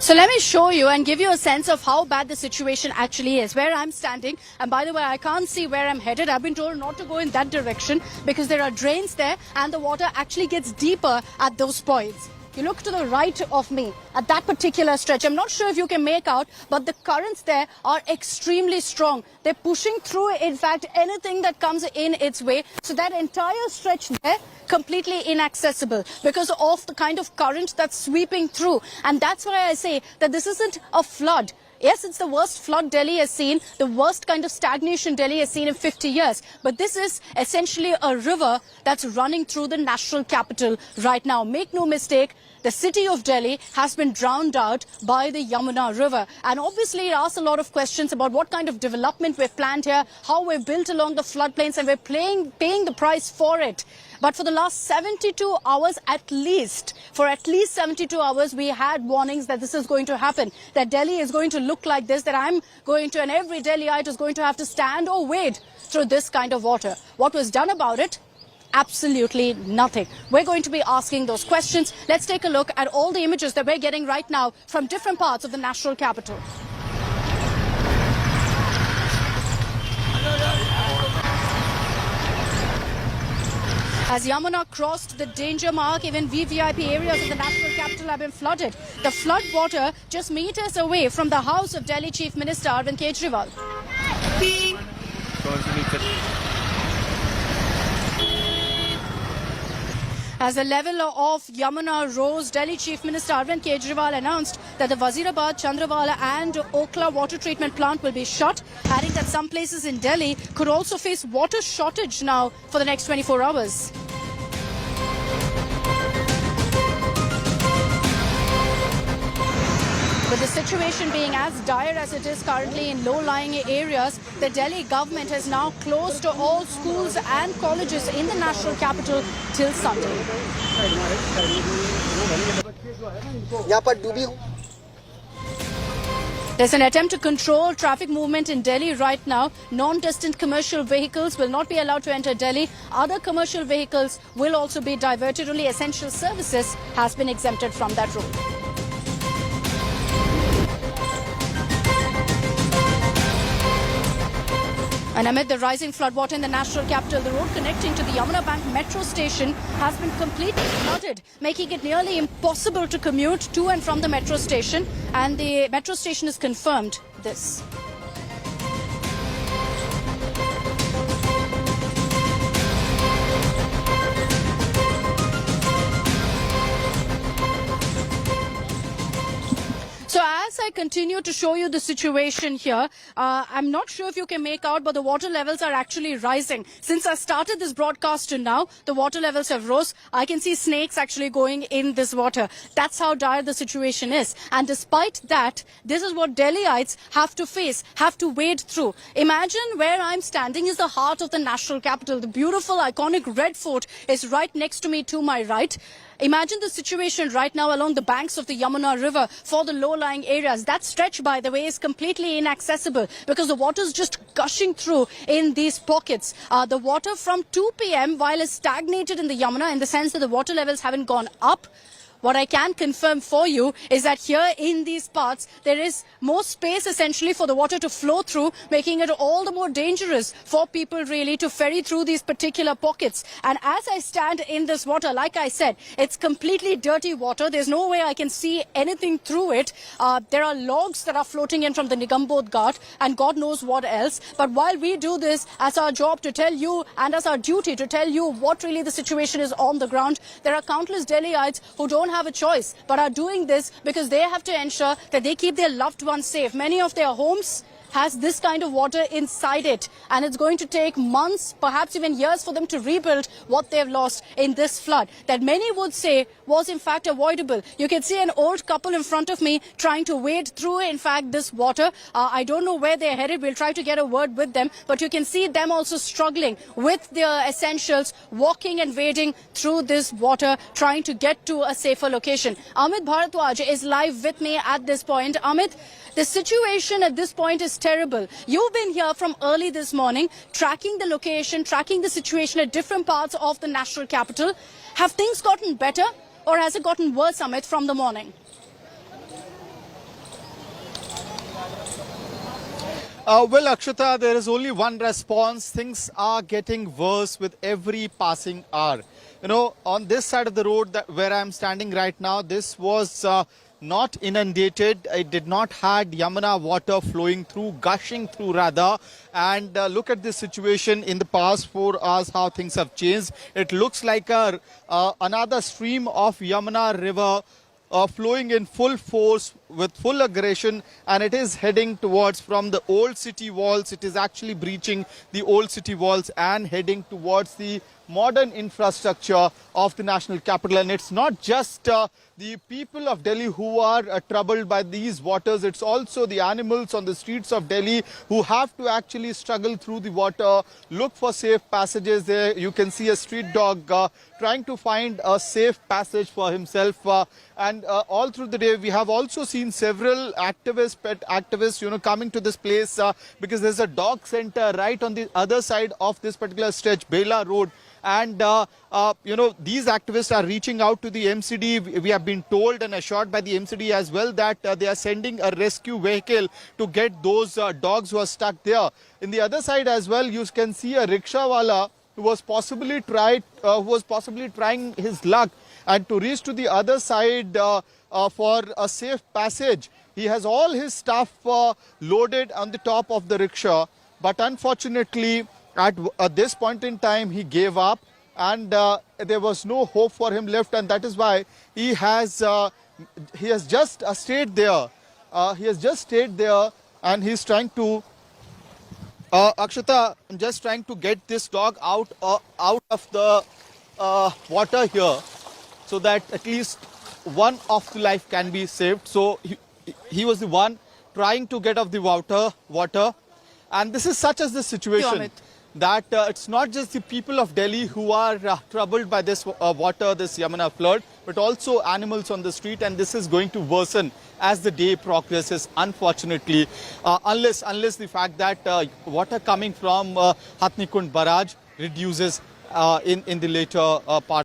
So let me show you and give you a sense of how bad the situation actually is. Where I'm standing, and by the way, I can't see where I'm headed. I've been told not to go in that direction because there are drains there and the water actually gets deeper at those points. You look to the right of me at that particular stretch. I'm not sure if you can make out, but the currents there are extremely strong. They're pushing through, in fact, anything that comes in its way. So that entire stretch there, completely inaccessible because of the kind of current that's sweeping through. And that's why I say that this isn't a flood. Yes, it's the worst flood Delhi has seen, the worst kind of stagnation Delhi has seen in 50 years. But this is essentially a river that's running through the national capital right now. Make no mistake, the city of Delhi has been drowned out by the Yamuna River. And obviously it asks a lot of questions about what kind of development we've planned here, how we've built along the floodplains, and we're paying the price for it. But for the last 72 hours at least, for at least 72 hours, we had warnings that this is going to happen, that Delhi is going to look like this, that I'm going to, and every Delhiite is going to have to stand or wade through this kind of water. What was done about it? Absolutely nothing. We're going to be asking those questions. Let's take a look at all the images that we're getting right now from different parts of the national capital. As Yamuna crossed the danger mark, even VVIP areas of the national capital have been flooded. The flood water just meters away from the house of Delhi Chief Minister Arvind Kejriwal. As the level of Yamuna rose, Delhi Chief Minister Arvind Kejriwal announced that the Wazirabad, Chandrawala and Okla water treatment plant will be shut, adding that some places in Delhi could also face water shortage now for the next 24 hours. With the situation being as dire as it is currently in low-lying areas, the Delhi government has now closed all schools and colleges in the national capital till Sunday. There's an attempt to control traffic movement in Delhi right now. Non-destined commercial vehicles will not be allowed to enter Delhi. Other commercial vehicles will also be diverted. Only essential services has been exempted from that rule. And amid the rising floodwater in the national capital, the road connecting to the Yamuna Bank metro station has been completely flooded, making it nearly impossible to commute to and from the metro station. And the metro station has confirmed this. So as I continue to show you the situation here, I'm not sure if you can make out, but the water levels are actually rising. Since I started this broadcast to now, the water levels have rose. I can see snakes actually going in this water. That's how dire the situation is. And despite that, this is what Delhiites have to face, have to wade through. Imagine where I'm standing is the heart of the national capital. The beautiful, iconic Red Fort is right next to me to my right. Imagine the situation right now along the banks of the Yamuna River for the low-lying areas. That stretch, by the way, is completely inaccessible because the water is just gushing through in these pockets. The water from 2 p.m. while it's stagnated in the Yamuna in the sense that the water levels haven't gone up. What I can confirm for you is that here in these parts, there is more space essentially for the water to flow through, making it all the more dangerous for people really to ferry through these particular pockets. And as I stand in this water, like I said, it's completely dirty water. There's no way I can see anything through it. There are logs that are floating in from the Nigambodh Ghat and God knows what else. But while we do this as our job to tell you and as our duty to tell you what really the situation is on the ground, there are countless Delhiites who don't have a choice but are doing this because they have to ensure that they keep their loved ones safe. Many of their homes has this kind of water inside it, and it's going to take months, perhaps even years, for them to rebuild what they've lost in this flood that many would say was in fact avoidable. You can see an old couple in front of me trying to wade through in fact this water. I don't know where they're headed. We'll try to get a word with them, but you can see them also struggling with their essentials, walking and wading through this water, trying to get to a safer location. Amit Bharadwaj is live with me at this point. Amit, the situation at this point is terrible. You've been here from early this morning, tracking the location, tracking the situation at different parts of the national capital. Have things gotten better or has it gotten worse, Amit, from the morning? Well, Akshata, there is only one response. Things are getting worse with every passing hour. You know, on this side of the road where I'm standing right now, this was not inundated. It did not had Yamuna water flowing through, gushing through rather. And look at this situation in the past 4 hours, how things have changed. It looks like another stream of Yamuna river flowing in full force with full aggression, and it is heading towards from the old city walls. It is actually breaching the old city walls and heading towards the modern infrastructure of the national capital. And it's not just the people of Delhi who are troubled by these waters. It's also the animals on the streets of Delhi who have to actually struggle through the water, look for safe passages. There you can see a street dog trying to find a safe passage for himself. And all through the day, we have also seen several activists, pet activists, coming to this place because there's a dog center right on the other side of this particular stretch, Bela Road. And, these activists are reaching out to the MCD. We have been told and assured by the MCD as well that they are sending a rescue vehicle to get those dogs who are stuck there. In the other side as well, you can see a rickshawala who was possibly trying his luck and to reach to the other side for a safe passage. He has all his stuff loaded on the top of the rickshaw, but unfortunately at this point in time he gave up, and there was no hope for him left, and that is why he has just stayed there. He has just stayed there, and he's trying to Akshata, I'm just trying to get this dog out of the water here, so that at least one of the life can be saved. So he was the one trying to get off the water. And this is such as the situation that it's not just the people of Delhi who are troubled by this water, this Yamuna flood, but also animals on the street. And this is going to worsen as the day progresses, unfortunately, unless the fact that water coming from Hatnikund Barrage reduces in the later part.